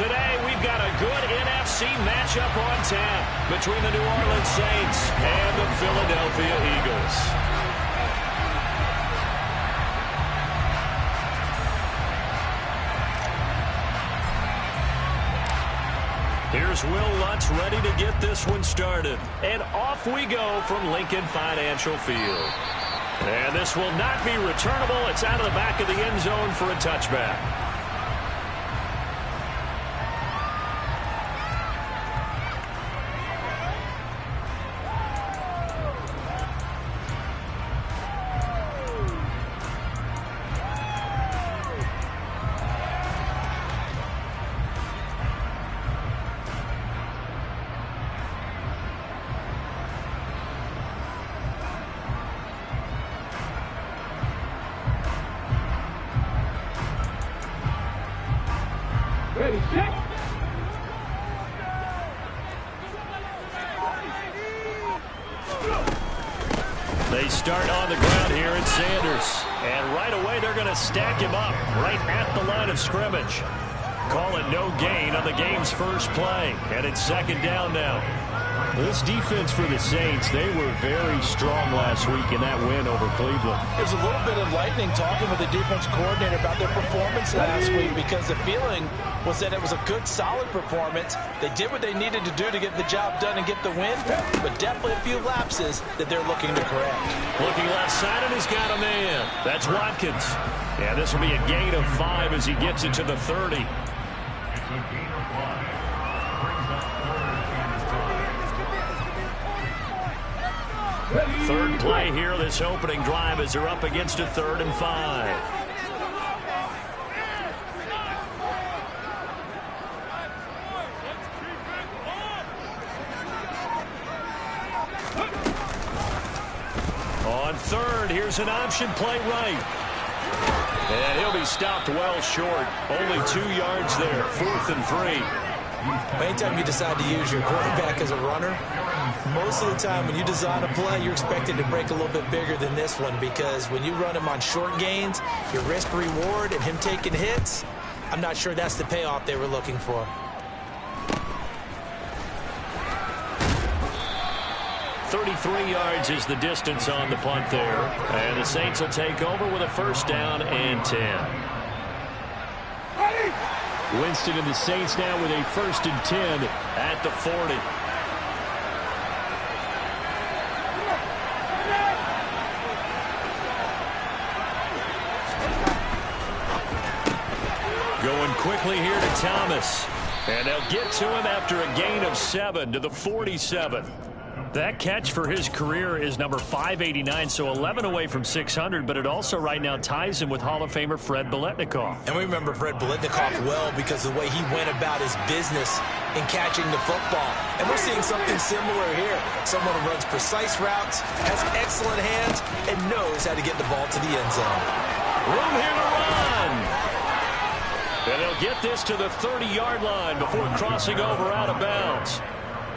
Today, we've got a good NFC matchup on tap between the New Orleans Saints and the Philadelphia Eagles. Here's Will Lutz ready to get this one started. And off we go from Lincoln Financial Field. And this will not be returnable. It's out of the back of the end zone for a touchback. They start on the ground here at Sanders. And right away they're going to stack him up right at the line of scrimmage. Call it no gain on the game's first play. And it's second down now. This defense for the Saints, they were very strong last week in that win over Cleveland. It was a little bit enlightening talking with the defense coordinator about their performance last week, because the feeling was that it was a good, solid performance. They did what they needed to do to get the job done and get the win, but definitely a few lapses that they're looking to correct. Looking left side, and he's got a man. That's Watkins. Yeah, this will be a gain of 5 as he gets it to the 30. Third play here, this opening drive, as they're up against a 3rd and 5. On 3rd, here's an option play right. And he'll be stopped well short. Only 2 yards there, 4th and 3. Anytime you decide to use your quarterback as a runner, most of the time when you design a play, you're expected to break a little bit bigger than this one, because when you run him on short gains, your risk reward and him taking hits, I'm not sure that's the payoff they were looking for. .33 yards is the distance on the punt there. And the Saints will take over with a 1st down and 10. Winston and the Saints now with a 1st and 10 at the 40. Going quickly here to Thomas. And they'll get to him after a gain of 7 to the 47. That catch for his career is number 589, so 11 away from 600, but it also right now ties him with Hall of Famer Fred Biletnikoff. And we remember Fred Biletnikoff well because of the way he went about his business in catching the football. And we're seeing something similar here. Someone who runs precise routes, has excellent hands, and knows how to get the ball to the end zone. Room here to run. And they'll get this to the 30-yard line before crossing over out of bounds.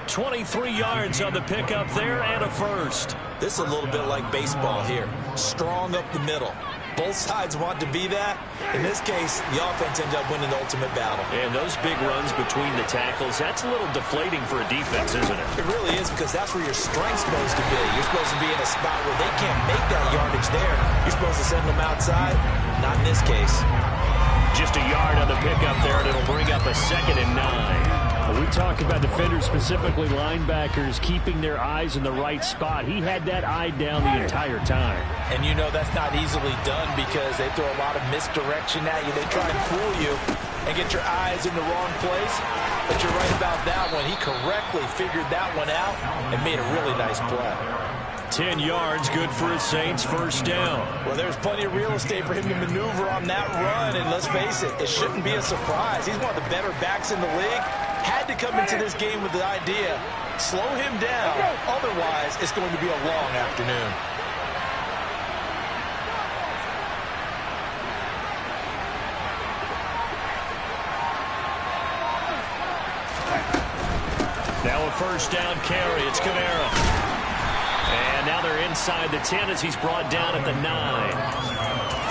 23 yards on the pickup there and a 1st. This is a little bit like baseball here. Strong up the middle. Both sides want to be that. In this case, the offense ended up winning the ultimate battle. And those big runs between the tackles, that's a little deflating for a defense, isn't it? It really is, because that's where your strength's supposed to be. You're supposed to be in a spot where they can't make that yardage there. You're supposed to send them outside. Not in this case. Just a yard on the pickup there, and it'll bring up a 2nd and 9. We talk about defenders, specifically linebackers, keeping their eyes in the right spot. He had that eye down the entire time. And you know that's not easily done, because they throw a lot of misdirection at you. They try and fool you and get your eyes in the wrong place. But you're right about that one. He correctly figured that one out and made a really nice play. 10 yards, good for his Saints, 1st down. Well, there's plenty of real estate for him to maneuver on that run, and let's face it, it shouldn't be a surprise. He's one of the better backs in the league. Had to come into this game with the idea, slow him down, otherwise it's going to be a long afternoon. Now a 1st down carry, it's Kamara. And now they're inside the 10 as he's brought down at the 9.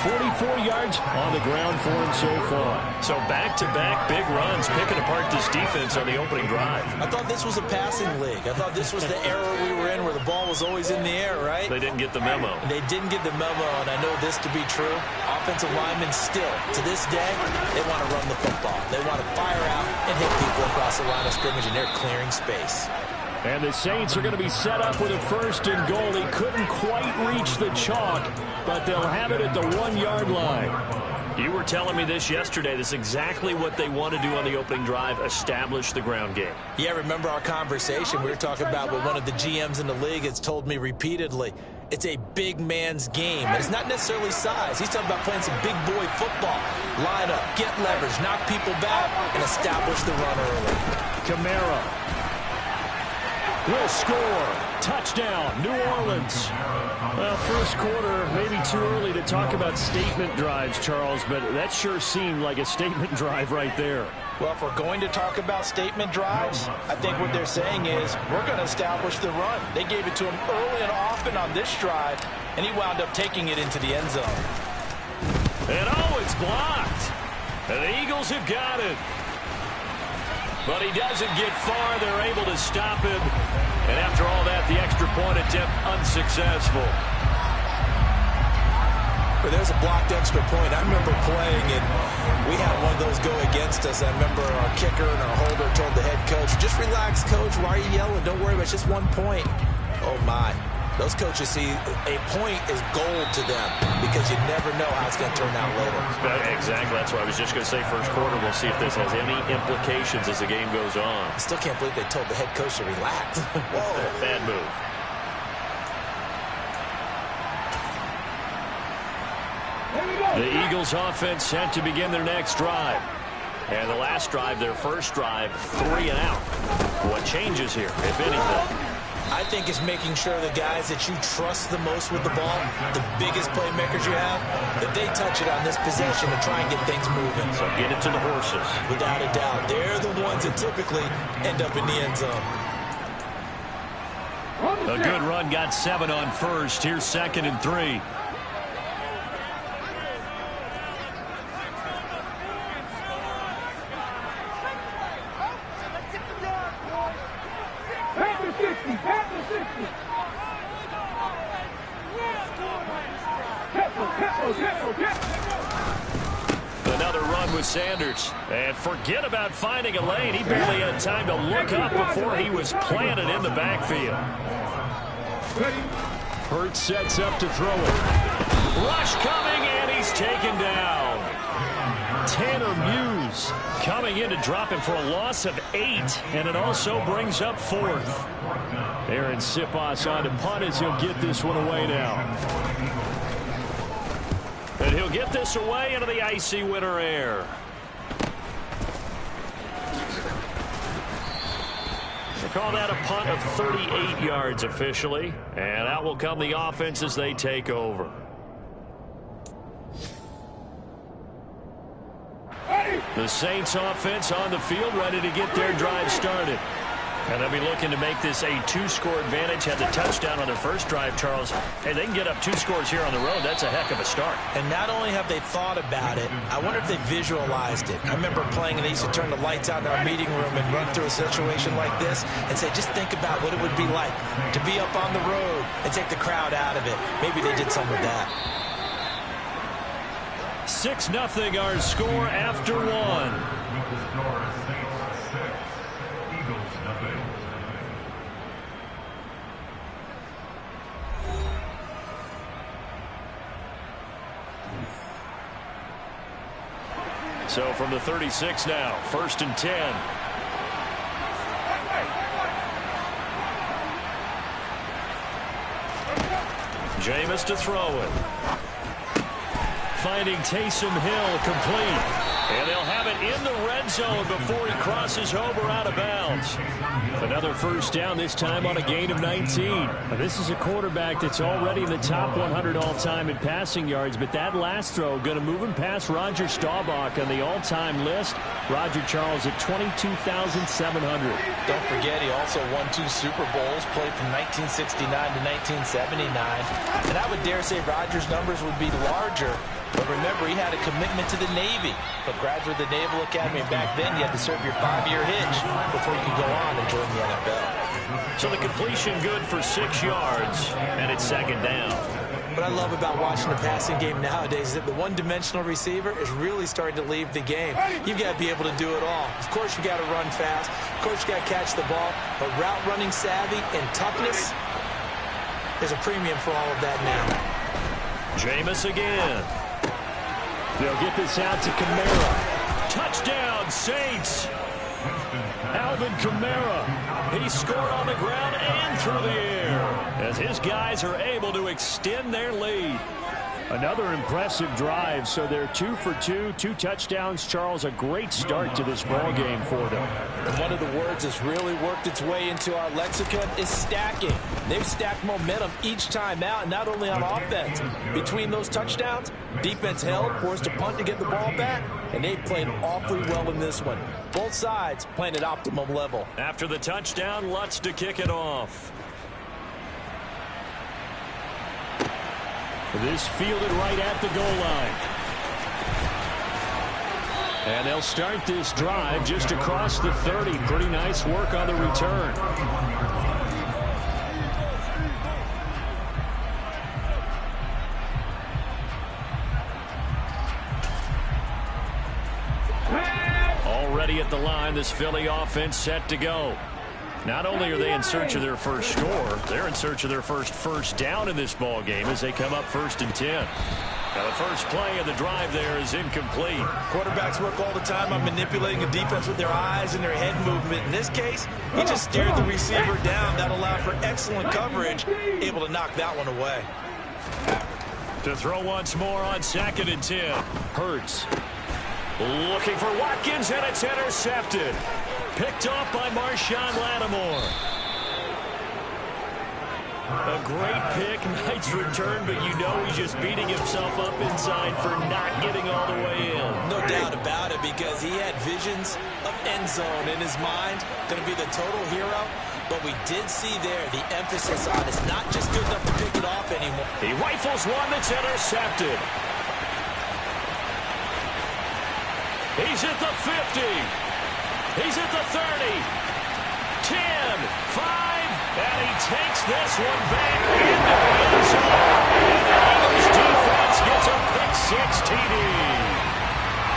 44 yards on the ground for him so far. So back-to-back big runs, picking apart this defense on the opening drive. I thought this was a passing league. I thought this was the era we were in where the ball was always in the air, right? They didn't get the memo. They didn't get the memo, and I know this to be true. Offensive linemen still, to this day, they want to run the football. They want to fire out and hit people across the line of scrimmage, and they're clearing space. And the Saints are going to be set up with a 1st and goal. He couldn't quite reach the chalk, but they'll have it at the 1-yard line. You were telling me this yesterday. This is exactly what they want to do on the opening drive, establish the ground game. Yeah, remember our conversation? We were talking about what one of the GMs in the league has told me repeatedly. It's a big man's game, and it's not necessarily size. He's talking about playing some big boy football. Line up, get leverage, knock people back, and establish the run early. Kamara will score. Touchdown, New Orleans. Well, first quarter, maybe too early to talk about statement drives, Charles, but that sure seemed like a statement drive right there. Well, if we're going to talk about statement drives, I think what they're saying is we're going to establish the run. They gave it to him early and often on this drive, and he wound up taking it into the end zone. And oh, it's blocked. And the Eagles have got it. But he doesn't get far. They're able to stop him. And after all that, the extra point attempt unsuccessful. But there's a blocked extra point. I remember playing, and we had one of those go against us. I remember our kicker and our holder told the head coach, just relax, coach. Why are you yelling? Don't worry about it. It's just 1 point. Oh, my. Those coaches see a point is gold to them because you never know how it's going to turn out later. Exactly. That's what I was just going to say. First quarter, we'll see if this has any implications as the game goes on. I still can't believe they told the head coach to relax. Whoa. Bad move. The Eagles offense set to begin their next drive. And the last drive, their first drive, 3 and out. What changes here, if anything? I think it's making sure the guys that you trust the most with the ball, the biggest playmakers you have, that they touch it on this possession to try and get things moving. So get it to the horses. Without a doubt. They're the ones that typically end up in the end zone. A good run, got 7 on first. Here's 2nd and 3. Another run with Sanders. And forget about finding a lane. He barely had time to look up before he was planted in the backfield. Hurts sets up to throw it. Rush coming, and he's taken down. Tanner Muse coming in to drop him for a loss of 8, and it also brings up 4th. Aaron Siposs on to punt as he'll get this one away now. And he'll get this away into the icy winter air. They call that a punt of 38 yards officially. And out will come the offense as they take over. The Saints offense on the field ready to get their drive started. And they'll be looking to make this a 2-score advantage. Had the touchdown on their first drive, Charles. Hey, they can get up 2 scores here on the road. That's a heck of a start. And not only have they thought about it, I wonder if they visualized it. I remember playing, and they used to turn the lights out in our meeting room and run through a situation like this and say, just think about what it would be like to be up on the road and take the crowd out of it. Maybe they did some of that. 6-0 our score after 1. So from the 36 now, 1st and 10. Jameis to throw it. Finding Taysom Hill complete. And they'll have it in the red zone before he crosses over out of bounds. Another first down, this time on a gain of 19. Now, this is a quarterback that's already in the top 100 all-time in passing yards, but that last throw going to move him past Roger Staubach on the all-time list. Roger Charles at 22,700. Don't forget, he also won 2 Super Bowls, played from 1969 to 1979. And I would dare say Roger's numbers would be larger. But remember, he had a commitment to the Navy, a graduate of the Naval Academy. And back then, you had to serve your 5-year hitch before you could go on and join the NFL. So the completion good for 6 yards, and it's second down. What I love about watching the passing game nowadays is that the one-dimensional receiver is really starting to leave the game. You've got to be able to do it all. Of course, you got to run fast. Of course, you got to catch the ball. But route running savvy and toughness, there's a premium for all of that now. Jameis again. They'll get this out to Kamara. Touchdown, Saints. Alvin Kamara. He scored on the ground and through the air as his guys are able to extend their lead. Another impressive drive, so they're 2 for 2, 2 touchdowns. Charles, a great start to this ball game for them. And one of the words that's really worked its way into our lexicon is stacking. They've stacked momentum each time out, and not only on offense. Between those touchdowns, defense held, forced a punt to get the ball back, and they played awfully well in this one. Both sides playing at optimum level. After the touchdown, Lutz to kick it off. This fielded right at the goal line. And they'll start this drive just across the 30. Pretty nice work on the return. Already at the line, this Philly offense set to go. Not only are they in search of their first score, they're in search of their first down in this ball game as they come up 1st and 10. Now the first play of the drive there is incomplete. Quarterbacks work all the time on manipulating a defense with their eyes and their head movement. In this case, he just steered the receiver down. That allowed for excellent coverage, able to knock that one away. To throw once more on 2nd and 10. Hurts. Looking for Watkins, and it's intercepted. Picked off by Marshawn Lattimore. A great pick, nice return, but you know he's just beating himself up inside for not getting all the way in. No doubt about it, because he had visions of end zone in his mind. Going to be the total hero. But we did see there the emphasis on it's not just good enough to pick it off anymore. He rifles one that's intercepted. He's at the 50. He's at the 30. 10, 5, and he takes this one back into the end zone. And the Eagles defense gets a pick-6 TD.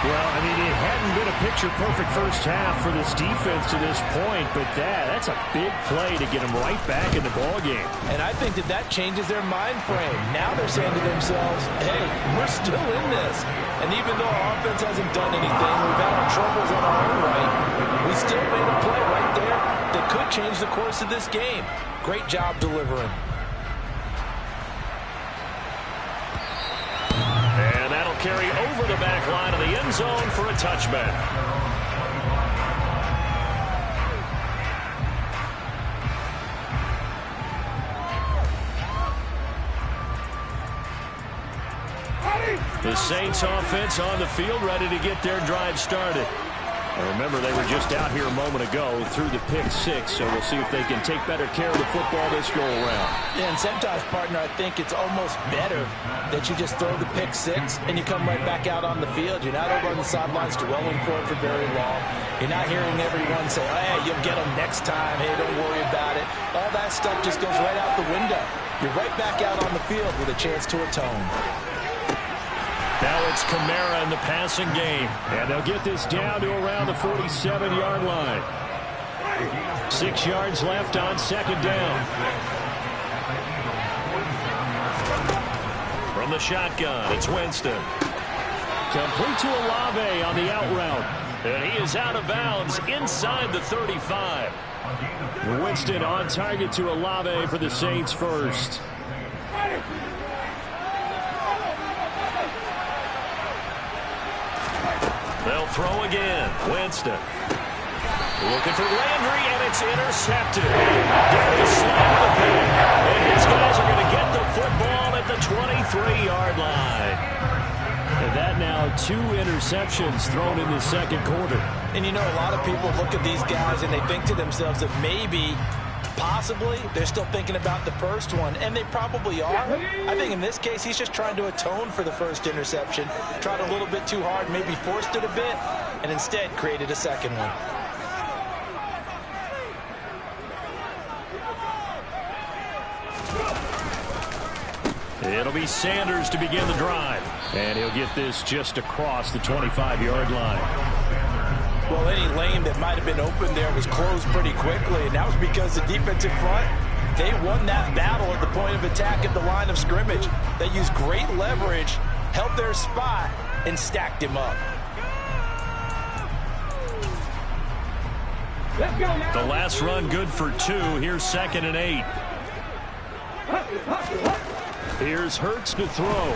Well, I mean, it hadn't been a picture-perfect first half for this defense to this point, but that's a big play to get them right back in the ballgame. And I think that changes their mind frame. Now they're saying to themselves, hey, we're still in this. And even though our offense hasn't done anything, we've had our troubles on our own right, we still made a play right there that could change the course of this game. Great job delivering. And that'll carry over the back line of the end zone for a touchback. The Saints offense on the field, ready to get their drive started. Remember, they were just out here a moment ago through the pick-6, so we'll see if they can take better care of the football this go-around. Yeah, and sometimes, partner, I think it's almost better that you just throw the pick-6 and you come right back out on the field. You're not over on the sidelines dwelling for it for very long. You're not hearing everyone say, hey, you'll get them next time. Hey, don't worry about it. All that stuff just goes right out the window. You're right back out on the field with a chance to atone. Now it's Kamara in the passing game. And they'll get this down to around the 47-yard line. 6 yards left on 2nd down. From the shotgun, it's Winston. Complete to Olave on the out route. And he is out of bounds inside the 35. Winston on target to Olave for the Saints first. They'll They'll throw again. Winston. Looking for Landry, and it's intercepted. Gary Slam with a pick. And his guys are going to get the football at the 23-yard line. And that now 2 interceptions thrown in the second quarter. And you know, a lot of people look at these guys and they think to themselves that maybe, possibly, they're still thinking about the first one. And they probably are. I think in this case, he's just trying to atone for the first interception. Tried a little bit too hard, maybe forced it a bit, and instead created a second one. It'll be Sanders to begin the drive. And he'll get this just across the 25-yard line. Well, any lane that might have been open there was closed pretty quickly, and that was because the defensive front, they won that battle at the point of attack at the line of scrimmage. They used great leverage, held their spot, and stacked him up. Let's go now. The last run good for 2. Here's 2nd and 8. Here's Hurts to throw.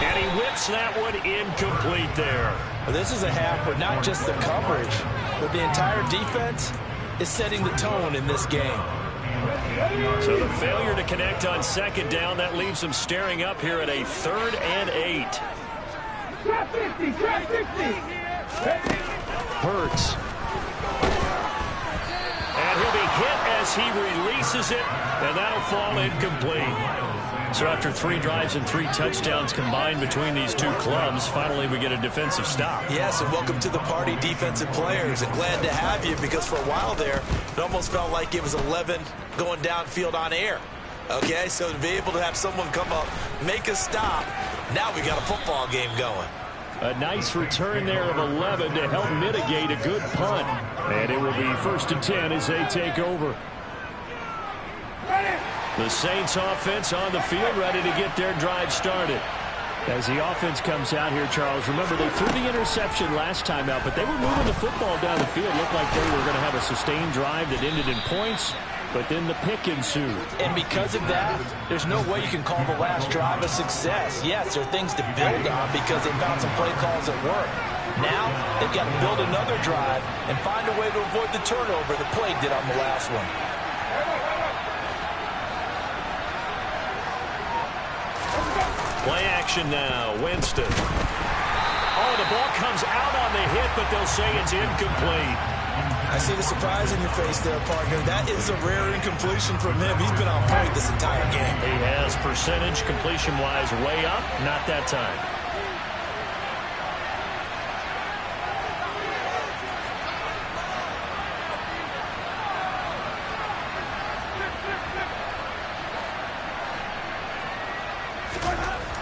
And he whips that one incomplete there. Well, this is a half where not just the coverage, but the entire defense is setting the tone in this game. So the failure to connect on 2nd down, that leaves them staring up here at a 3rd and 8. Hurts. And he'll be hit as he releases it, and that'll fall incomplete. So after 3 drives and 3 touchdowns combined between these two clubs, finally we get a defensive stop. Yes, and welcome to the party, defensive players, and glad to have you, because for a while there, it almost felt like it was 11 going downfield on air. Okay, so to be able to have someone come up, make a stop, now we got a football game going. A nice return there of 11 to help mitigate a good punt. And it will be 1st and 10 as they take over. The Saints offense on the field, ready to get their drive started. As the offense comes out here, Charles, remember they threw the interception last time out, but they were moving the football down the field. Looked like they were going to have a sustained drive that ended in points, but then the pick ensued. And because of that, there's no way you can call the last drive a success. Yes, there are things to build on because they found some play calls that work. Now, they've got to build another drive and find a way to avoid the turnover that plagued it on the last one. Play action now. Winston. Oh, the ball comes out on the hit, but they'll say it's incomplete. I see the surprise in your face there, partner. That is a rare incompletion from him. He's been on point this entire game. He has percentage completion-wise way up. Not that time.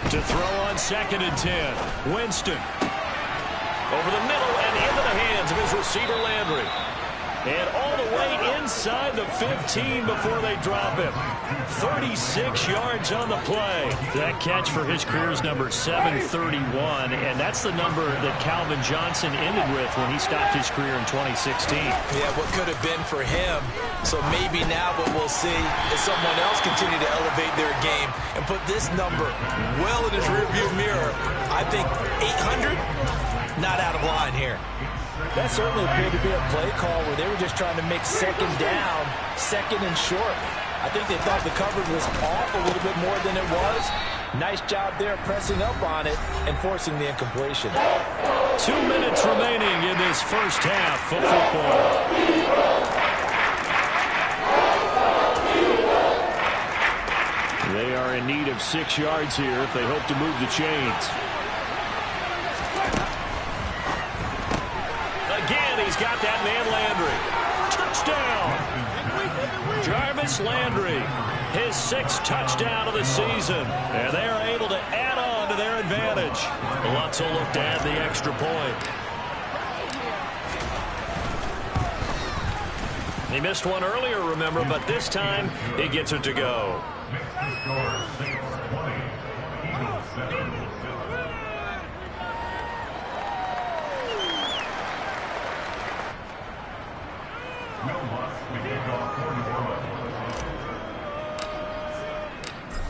To throw on 2nd and 10. Winston. Over the middle and into the hands of his receiver, Landry. And all the way inside the 15 before they drop him. 36 yards on the play. That catch for his career's number 731, and that's the number that Calvin Johnson ended with when he stopped his career in 2016. Yeah, what could have been for him. So maybe now what we'll see is someone else continue to elevate their game and put this number well in his rearview mirror. I think 800, not out of line here. That certainly appeared to be a play call where they were just trying to make 2nd down, 2nd and short. I think they thought the coverage was off a little bit more than it was. Nice job there pressing up on it and forcing the incompletion. 2 minutes remaining in this first half of football. They are in need of 6 yards here if they hope to move the chains. Again, he's got that man Landry. Touchdown! Jarvis Landry, his 6th touchdown of the season. And they are able to add on to their advantage. Lutz will look to add the extra point. He missed one earlier, remember, but this time he gets it to go.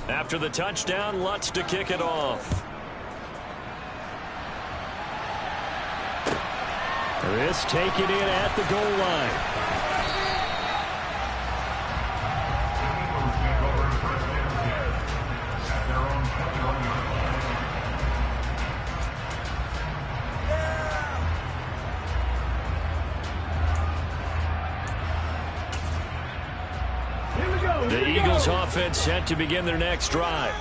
After the touchdown, Lutz to kick it off. This taken in at the goal line. The Eagles offense set to begin their next drive.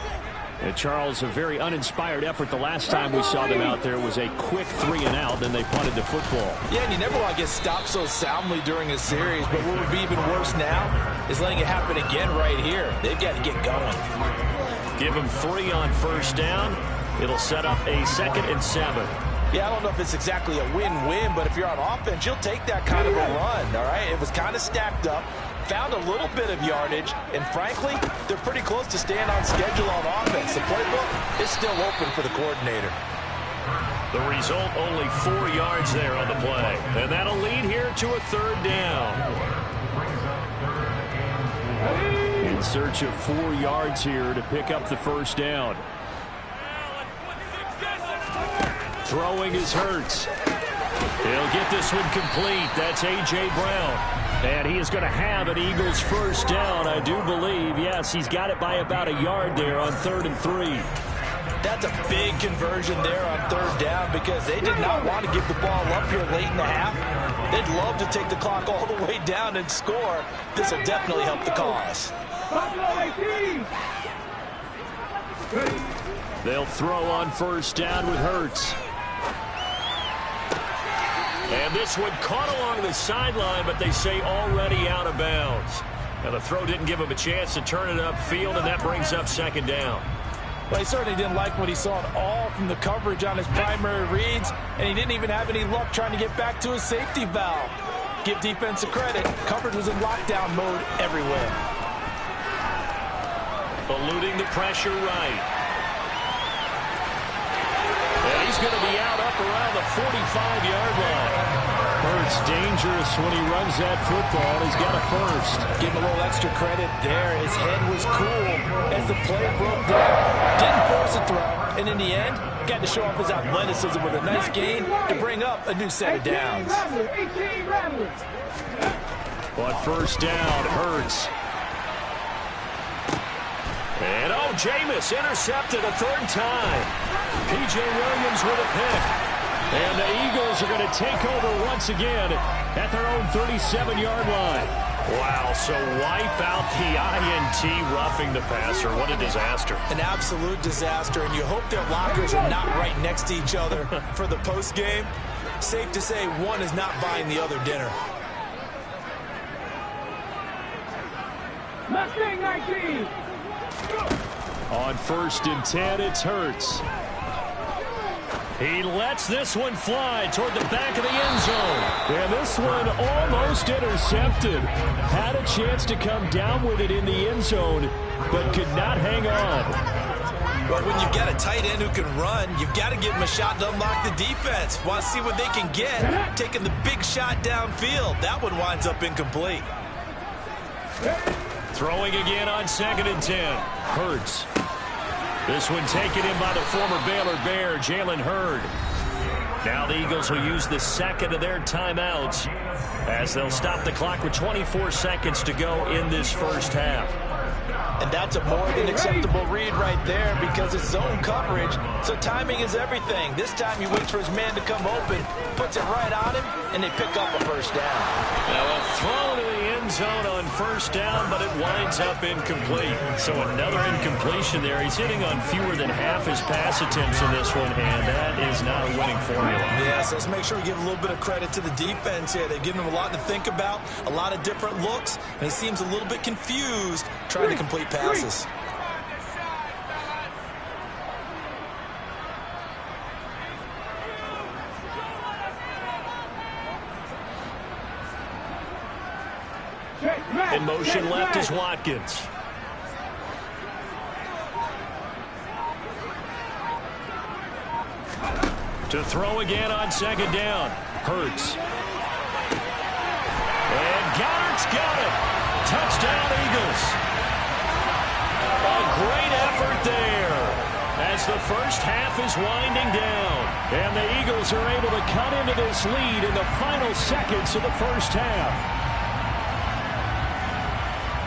And Charles, a very uninspired effort the last time we saw them out there was a quick 3-and-out, then they punted the football. Yeah, and you never want to get stopped so soundly during a series, but what would be even worse now is letting it happen again right here. They've got to get going. Give them 3 on first down. It'll set up a 2nd and 7. Yeah, I don't know if it's exactly a win-win, but if you're on offense, you'll take that kind of a run, all right? It was kind of stacked up. Found a little bit of yardage, and frankly, they're pretty close to staying on schedule on offense. The playbook is still open for the coordinator. The result, only 4 yards there on the play. And that'll lead here to a 3rd down. In search of 4 yards here to pick up the first down. Throwing is Hurts. He'll get this one complete. That's A.J. Brown. And he is going to have an Eagles first down, I do believe. Yes, he's got it by about a yard there on 3rd and 3. That's a big conversion there on 3rd down because they did not want to give the ball up here late in the half. They'd love to take the clock all the way down and score. This will definitely help the cause. They'll throw on first down with Hurts. And this one caught along the sideline, but they say already out of bounds. Now the throw didn't give him a chance to turn it upfield, and that brings up 2nd down. Well, he certainly didn't like what he saw at all from the coverage on his primary reads, and he didn't even have any luck trying to get back to his safety valve. Give defensive credit. Coverage was in lockdown mode everywhere. Eluding the pressure right. And he's going to be out up around the 45-yard line. Hurts dangerous when he runs that football. He's got a first. Give him a little extra credit there. His head was cool as the play broke down. Didn't force a throw. And in the end, got to show off his athleticism with a nice gain to bring up a new set of downs. On first down, Hurts. And Jameis intercepted a 3rd time. P.J. Williams with a pick. And the Eagles are going to take over once again at their own 37-yard line. Wow, so wipe out the INT roughing the passer. What a disaster. An absolute disaster, and you hope their lockers are not right next to each other for the postgame. Safe to say one is not buying the other dinner. Mustang 19. On 1st and 10, it's Hurts. He lets this one fly toward the back of the end zone. And this one almost intercepted. Had a chance to come down with it in the end zone, but could not hang on. But when you've got a tight end who can run, you've got to give him a shot to unlock the defense. Want to see what they can get. Taking the big shot downfield. That one winds up incomplete. Throwing again on 2nd and 10. Hurts. This one taken in by the former Baylor Bear, Jalen Hurd. Now the Eagles will use the 2nd of their timeouts as they'll stop the clock with 24 seconds to go in this first half. And that's a more than acceptable read right there because it's zone coverage, so timing is everything. This time he waits for his man to come open, puts it right on him, and they pick up a first down. Now a throw to the end zone on first down, but it winds up incomplete. So another incompletion there. He's hitting on fewer than half his pass attempts in this one, and that is not a winning formula. Yeah, so let's make sure we give a little bit of credit to the defense here. They've given him a lot to think about, a lot of different looks, and he seems a little bit confused trying to complete passes. In motion left is Watkins. To throw again on 2nd down. Hurts. And Goddard's got it. Touchdown, Eagles. A great effort there as as the first half is winding down. And the Eagles are able to cut into this lead in the final seconds of the first half.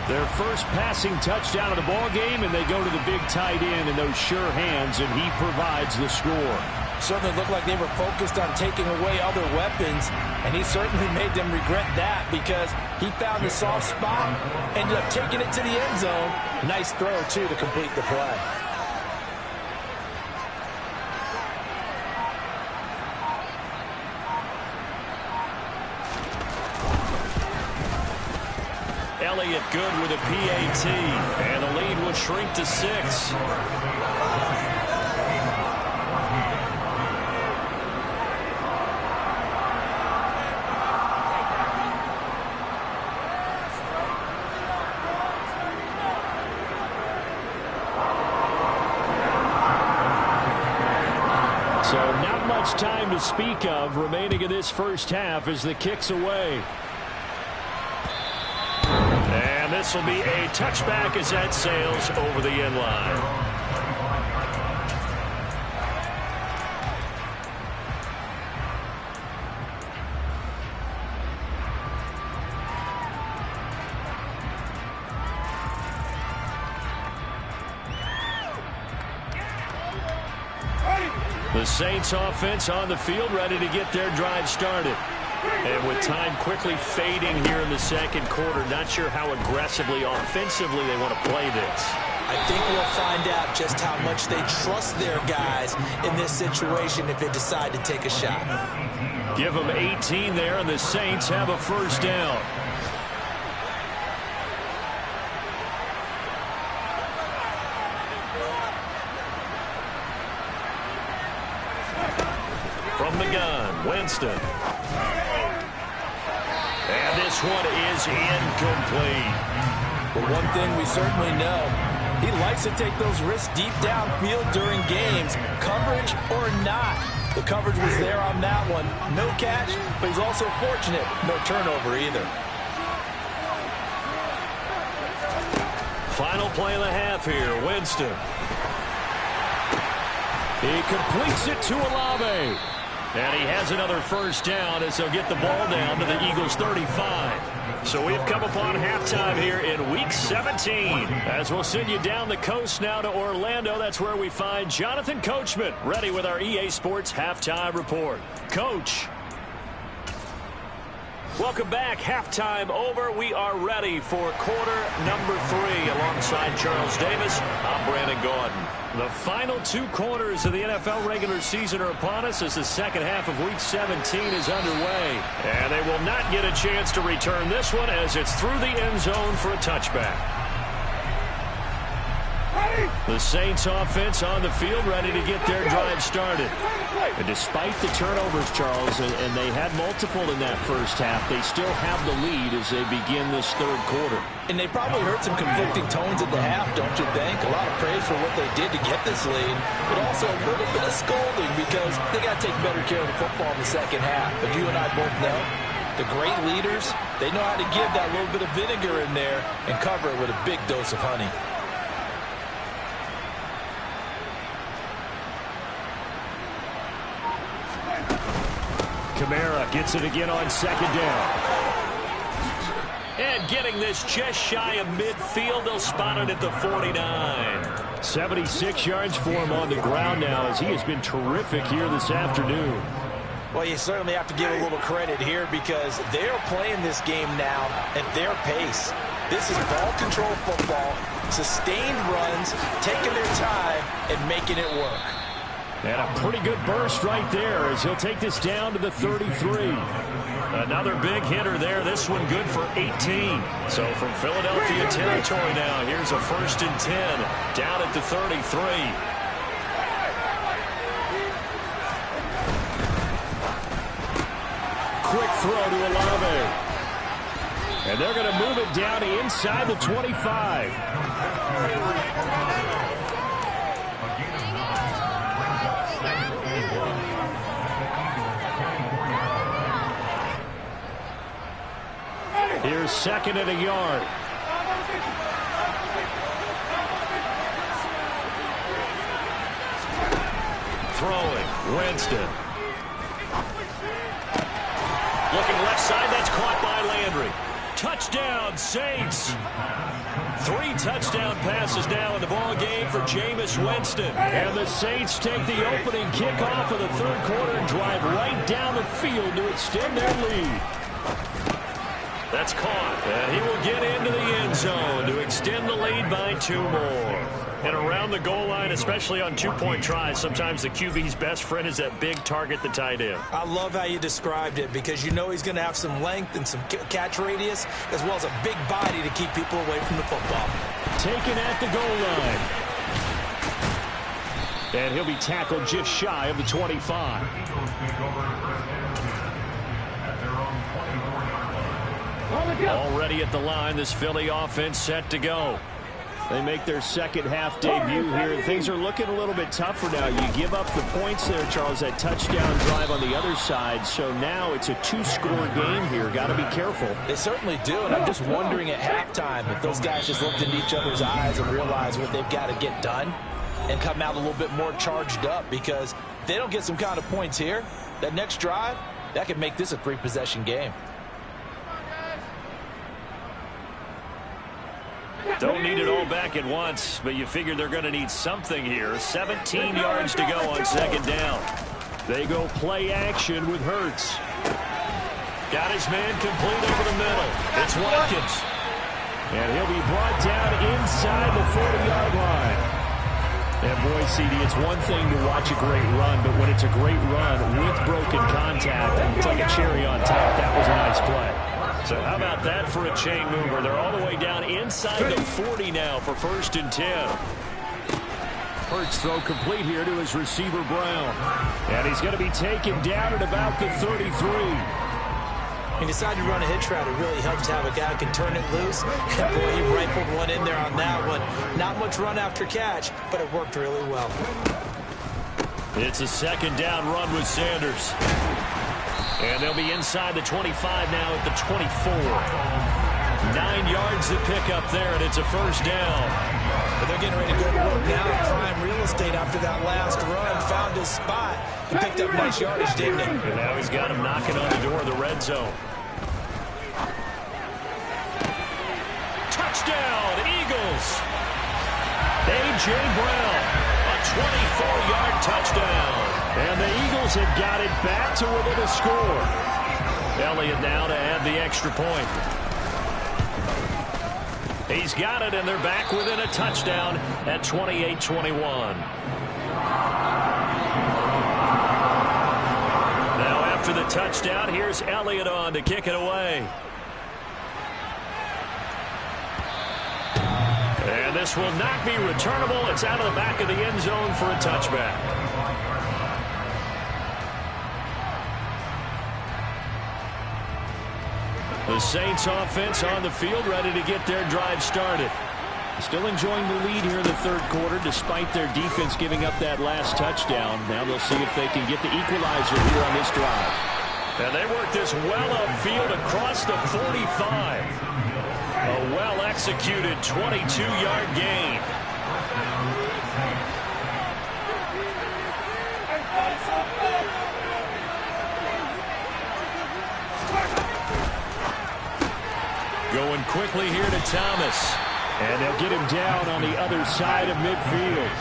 Their first passing touchdown of the ball game, and they go to the big tight end in those sure hands, and he provides the score. Certainly looked like they were focused on taking away other weapons, and he certainly made them regret that because he found the soft spot, ended up taking it to the end zone. Nice throw, too, to complete the play. Elliott good with a PAT, and the lead will shrink to 6. So not much time to speak of remaining in this first half as the kick's away. And this will be a touchback as that sails over the end line. The Saints offense on the field ready to get their drive started. And with time quickly fading here in the second quarter, not sure how aggressively offensively they want to play this. I think we'll find out just how much they trust their guys in this situation if they decide to take a shot. Give them 18 there, and the Saints have a first down. From the gun, Winston. And this one is incomplete. But one thing we certainly know, he likes to take those risks deep downfield during games, coverage or not. The coverage was there on that one. No catch, but he's also fortunate. No turnover either. Final play of the half here, Winston. He completes it to Olave. And he has another first down as they'll get the ball down to the Eagles' 35. So we've come upon halftime here in Week 17. As we'll send you down the coast now to Orlando, that's where we find Jonathan Coachman, ready with our EA Sports Halftime Report. Coach. Welcome back. Halftime over. We are ready for quarter number 3. Alongside Charles Davis, I'm Brandon Gordon. The final 2 quarters of the NFL regular season are upon us as the second half of Week 17 is underway. And they will not get a chance to return this one as it's through the end zone for a touchback. The Saints offense on the field ready to get their drive started. And despite the turnovers, Charles, and they had multiple in that first half, they still have the lead as they begin this third quarter. And they probably heard some conflicting tones at the half, don't you think? A lot of praise for what they did to get this lead, but also a little bit of scolding because they got to take better care of the football in the second half. But you and I both know the great leaders, they know how to give that little bit of vinegar in there and cover it with a big dose of honey. Kamara gets it again on second down. And getting this just shy of midfield, they'll spot it at the 49. 76 yards for him on the ground now as he has been terrific here this afternoon. Well, you certainly have to give a little credit here because they're playing this game now at their pace. This is ball control football, sustained runs, taking their time, and making it work. And a pretty good burst right there as he'll take this down to the 33. Another big hitter there. This one good for 18. So from Philadelphia territory now, here's a 1st and 10 down at the 33. Quick throw to Olave. And they're going to move it down inside the 25. Here's 2nd and a yard. throwing. Winston. Looking left side. That's caught by Landry. Touchdown, Saints. 3 touchdown passes now in the ball game for Jameis Winston. And the Saints take the opening kickoff of the third quarter and drive right down the field to extend their lead. That's caught. And he will get into the end zone to extend the lead by 2 more. And around the goal line, especially on 2-point tries, sometimes the QB's best friend is that big target, the tight end. I love how you described it because you know he's going to have some length and some catch radius as well as a big body to keep people away from the football. Taken at the goal line. And he'll be tackled just shy of the 25. Already at the line, this Philly offense set to go. They make their second half debut here. Things are looking a little bit tougher now. You give up the points there, Charles, that touchdown drive on the other side. So now it's a 2-score game here. Got to be careful. They certainly do, and I'm just wondering at halftime if those guys just looked into each other's eyes and realized what they've got to get done and come out a little bit more charged up, because if they don't get some kind of points here, that next drive, that could make this a 3-possession game. Don't need it all back at once, but you figure they're going to need something here. 17 yards to go on second down. They go play action with Hurts. Got his man complete over the middle. It's Watkins. And he'll be brought down inside the 40-yard line. And boy, CD, it's one thing to watch a great run, but when it's a great run with broken contact, it's like a cherry on top. That was a nice play. So how about that for a chain mover? They're all the way down inside the 40 now for 1st and 10. Hurts throw complete here to his receiver, Brown. And he's going to be taken down at about the 33. He decided to run a hitch route. It really helps to have a guy who can turn it loose. And boy, he rifled one in there on that one. Not much run after catch, but it worked really well. It's a second down run with Sanders. And they'll be inside the 25 now at the 24. 9 yards to pick up there, and it's a first down. But they're getting ready to go to work now in prime real estate after that last run. Found his spot and picked up nice yardage, didn't he? And now he's got him knocking on the door of the red zone. Touchdown, Eagles! A.J. Brown, a 24-yard touchdown. And the Eagles have got it back to within a score. Elliott now to add the extra point. He's got it, and they're back within a touchdown at 28-21. Now after the touchdown, here's Elliott on to kick it away. And this will not be returnable. It's out of the back of the end zone for a touchback. The Saints offense on the field, ready to get their drive started. Still enjoying the lead here in the third quarter, despite their defense giving up that last touchdown. Now they'll see if they can get the equalizer here on this drive. And they work this well upfield across the 45. A well-executed 22-yard gain. Going quickly here to Thomas. And they'll get him down on the other side of midfield.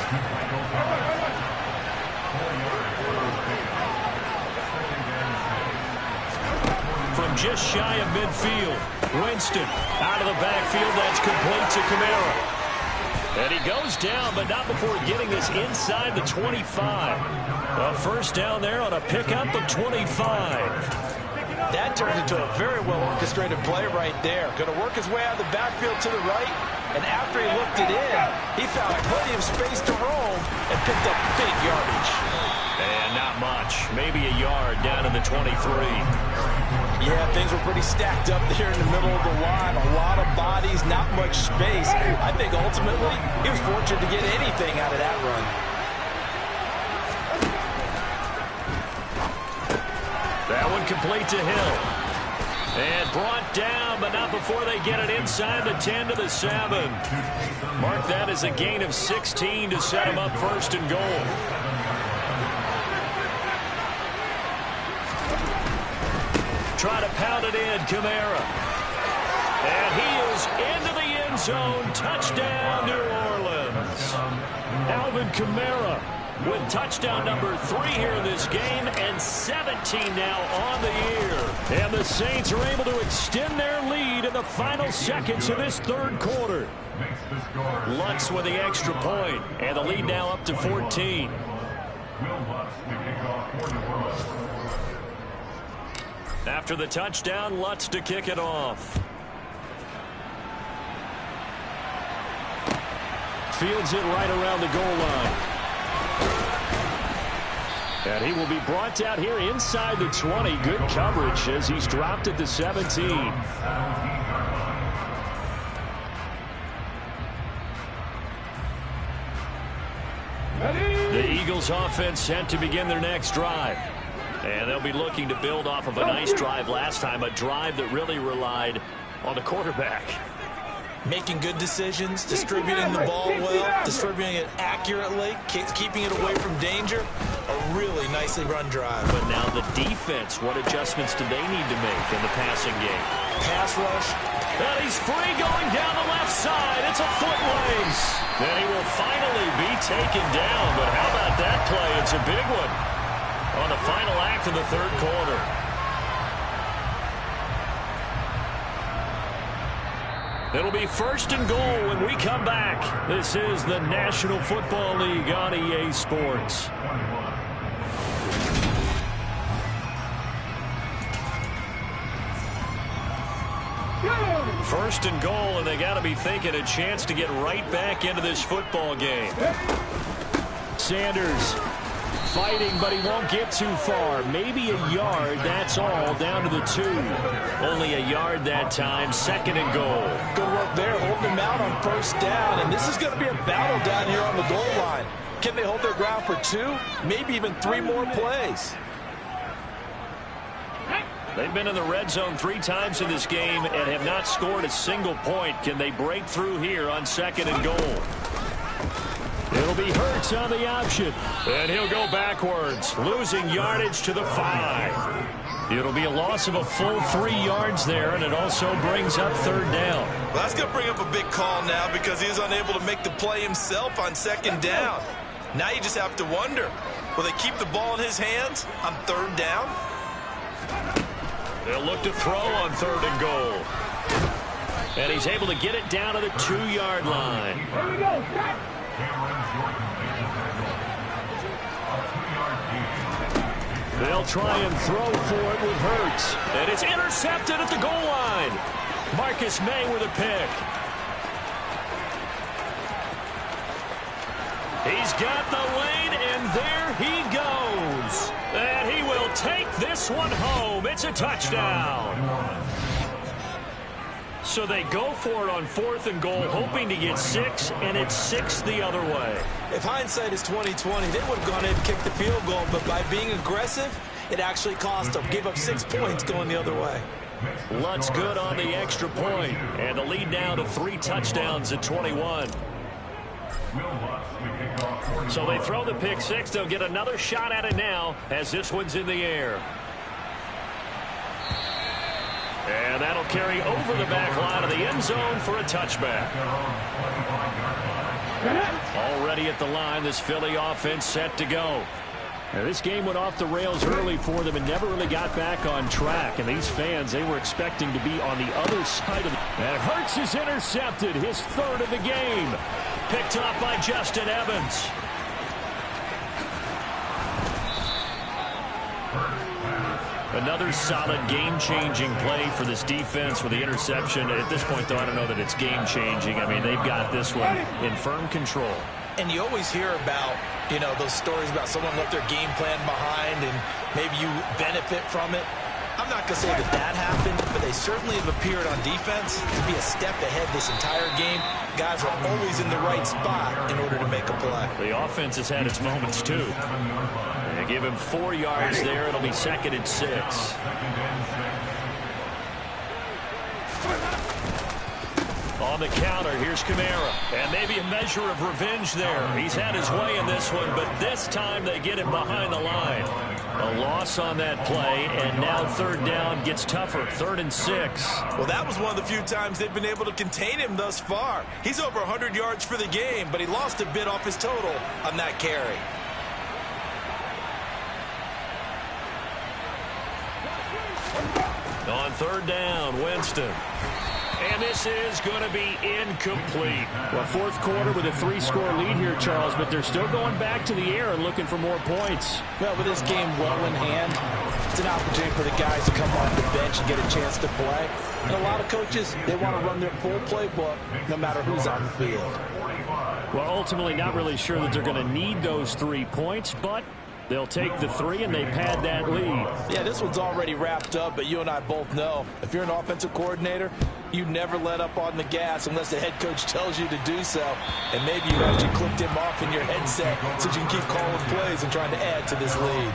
From just shy of midfield, Winston out of the backfield. That's complete to Kamara. And he goes down, but not before getting this inside the 25. A first down there on a pickup of 25. That turned into a very well-orchestrated play right there. Going to work his way out of the backfield to the right, and after he looked it in, he found plenty of space to roam and picked up big yardage. And not much. Maybe a yard down in the 23. Yeah, things were pretty stacked up there in the middle of the line. A lot of bodies, not much space. I think ultimately he was fortunate to get anything out of that run. That one complete to Hill. And brought down, but not before they get it inside the 10 to the 7. Mark that as a gain of 16 to set him up first and goal. try to pound it in. Kamara. And he is into the end zone. Touchdown, New Orleans. Alvin Kamara with touchdown number 3 here in this game, and 17 now on the year. And the Saints are able to extend their lead in the final seconds of this third quarter. Lutz with the extra point, and the lead now up to 14. After the touchdown, Lutz to kick it off. Fields it right around the goal line. And he will be brought down here inside the 20. Good coverage as he's dropped at the 17. The Eagles offense set to begin their next drive. And they'll be looking to build off of a nice drive last time, a drive that really relied on the quarterback. Making good decisions, distributing the ball well, distributing it accurately, keeping it away from danger. A really nicely run drive. But now the defense, what adjustments do they need to make in the passing game? Pass rush. And he's free going down the left side. It's a foot race. And he will finally be taken down. But how about that play? It's a big one on the final act of the third quarter. It'll be 1st and goal when we come back. This is the National Football League on EA Sports. First and goal, and they got to be thinking a chance to get right back into this football game. Sanders fighting, but he won't get too far. Maybe a yard, that's all, down to the 2. Only a yard that time, 2nd and goal. Good work there, holding them out on 1st down, and this is going to be a battle down here on the goal line. Can they hold their ground for 2, maybe even 3 more plays? They've been in the red zone 3 times in this game and have not scored a single point. Can they break through here on 2nd and goal? It'll be Hurts on the option. And he'll go backwards, losing yardage to the 5. It'll be a loss of a full 3 yards there, and it also brings up 3rd down. Well, that's going to bring up a big call now because he's unable to make the play himself on 2nd down. Now you just have to wonder, will they keep the ball in his hands on 3rd down? They'll look to throw on 3rd and goal. And he's able to get it down to the 2-yard line. Here we go. They'll try and throw for it with Hurts. And it's intercepted at the goal line. Marcus May with a pick. He's got the lane, and there he goes. And he will take this one home. It's a touchdown. So they go for it on 4th and goal, hoping to get 6, and it's 6 the other way. If hindsight is 20/20, they would have gone in and kicked the field goal, but by being aggressive, it actually cost them. Gave up 6 points going the other way. Lutz good on the extra point, and the lead now to 3 touchdowns at 21. So they throw the pick 6. They'll get another shot at it now as this one's in the air. And that'll carry over the back line of the end zone for a touchback. Already at the line, this Philly offense set to go. Now, this game went off the rails early for them and never really got back on track. And these fans, they were expecting to be on the other side of it. And Hurts is intercepted, his 3rd of the game. Picked off by Justin Evans. Another solid game-changing play for this defense with the interception. At this point, though, I don't know that it's game-changing. I mean, they've got this one in firm control. And you always hear about, those stories about someone left their game plan behind and maybe you benefit from it. I'm not going to say that happened, but they certainly have appeared on defense to be a step ahead this entire game. Guys are always in the right spot in order to make a play. The offense has had its moments, too. They give him 4 yards there. It'll be 2nd and 6. On the counter, here's Kamara. And maybe a measure of revenge there. He's had his way in this one, but this time they get him behind the line. A loss on that play, and now third down gets tougher. 3rd and 6. Well, that was one of the few times they've been able to contain him thus far. He's over 100 yards for the game, but he lost a bit off his total on that carry. On 3rd down, Winston. And this is going to be incomplete. Well, 4th quarter with a 3-score lead here, Charles, but they're still going back to the air and looking for more points. Well, with this game well in hand, it's an opportunity for the guys to come off the bench and get a chance to play. And a lot of coaches, they want to run their full playbook no matter who's on the field. Well, ultimately not really sure that they're going to need those 3 points, but they'll take the 3 and they pad that lead. Yeah, this one's already wrapped up, but you and I both know if you're an offensive coordinator, you never let up on the gas unless the head coach tells you to do so. And maybe you actually clicked him off in your headset so you can keep calling plays and trying to add to this lead.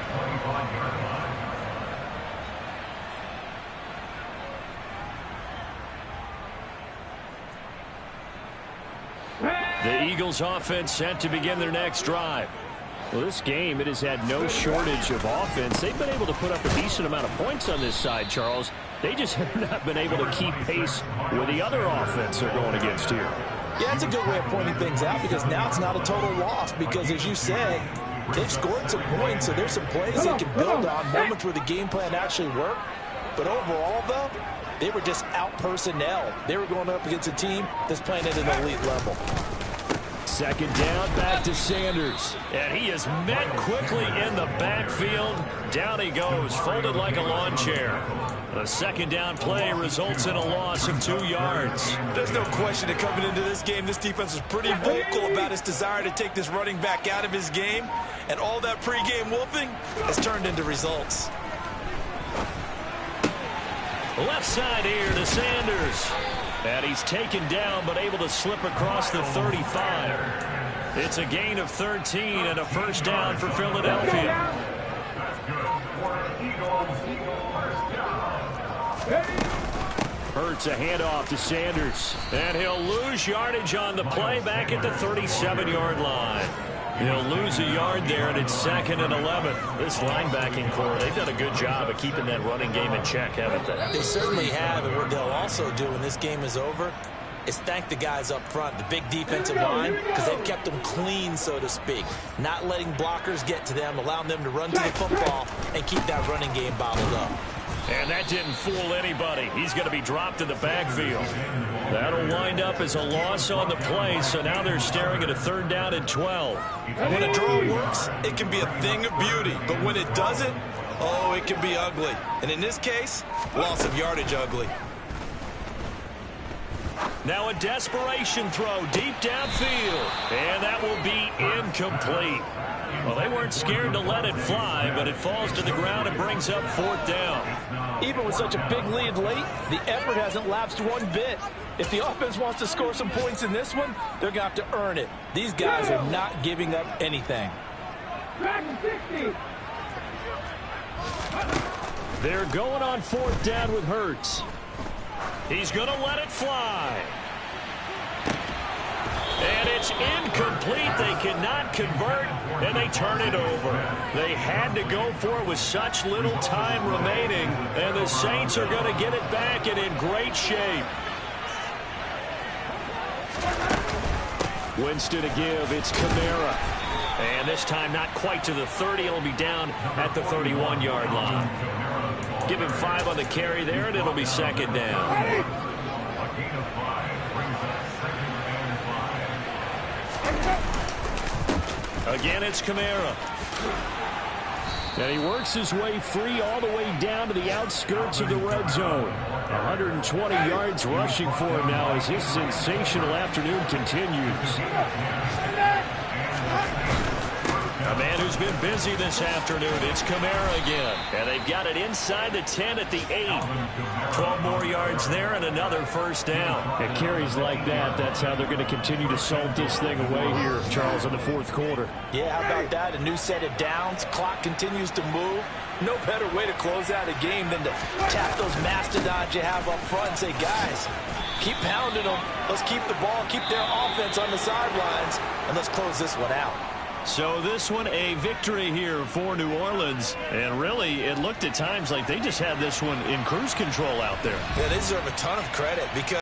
The Eagles offense set to begin their next drive. Well, this game, it has had no shortage of offense. They've been able to put up a decent amount of points on this side, Charles. They just have not been able to keep pace with the other offense they're going against here. Yeah, that's a good way of pointing things out because now it's not a total loss because, as you said, they've scored some points, so there's some plays they can build on, moments where the game plan actually worked. But overall, though, they were just out-personnel. They were going up against a team that's playing at an elite level. 2nd down, back to Sanders. And he is met quickly in the backfield. Down he goes, folded like a lawn chair. The 2nd down play results in a loss of 2 yards. There's no question that coming into this game, this defense was pretty vocal about its desire to take this running back out of his game. And all that pregame wolfing has turned into results. Left side here to Sanders. And he's taken down but able to slip across the 35. It's a gain of 13 and a 1st down for Philadelphia. Hurts a handoff to Sanders. And he'll lose yardage on the play back at the 37-yard line. He'll lose a yard there, and it's 2nd and 11. This linebacking core, they've done a good job of keeping that running game in check, haven't they? They certainly have, and what they'll also do when this game is over is thank the guys up front, the big defensive line, because they've kept them clean, so to speak. Not letting blockers get to them, allowing them to run to the football and keep that running game bottled up. And that didn't fool anybody. He's going to be dropped in the backfield. That'll wind up as a loss on the play, so now they're staring at a 3rd down and 12. When a draw works, it can be a thing of beauty. But when it doesn't, oh, it can be ugly. And in this case, loss of yardage ugly. Now a desperation throw deep downfield. And that will be incomplete. Well, they weren't scared to let it fly, but it falls to the ground and brings up 4th down. Even with such a big lead late, the effort hasn't lapsed one bit. If the offense wants to score some points in this one, they're going to have to earn it. These guys are not giving up anything. They're going on 4th down with Hurts. He's going to let it fly. And it's incomplete. They cannot convert, and they turn it over. They had to go for it with such little time remaining, and the Saints are going to get it back and in great shape. Winston to give. It's Kamara. And this time not quite to the 30. It'll be down at the 31-yard line. Give him 5 on the carry there, and it'll be 2nd down. Again, it's Kamara. And he works his way free all the way down to the outskirts of the red zone. 120 yards rushing for him now as his sensational afternoon continues. A man who's been busy this afternoon. It's Kamara again. And they've got it inside the 10 at the 8. 12 more yards there and another 1st down. It carries like that. That's how they're going to continue to salt this thing away here, Charles, in the 4th quarter. Yeah, how about that? A new set of downs. Clock continues to move. No better way to close out a game than to tap those mastodons you have up front and say, guys, keep pounding them. Let's keep the ball, keep their offense on the sidelines, and let's close this one out. So this one a victory here for New Orleans. And really, it looked at times like they just had this one in cruise control out there. Yeah, they deserve a ton of credit because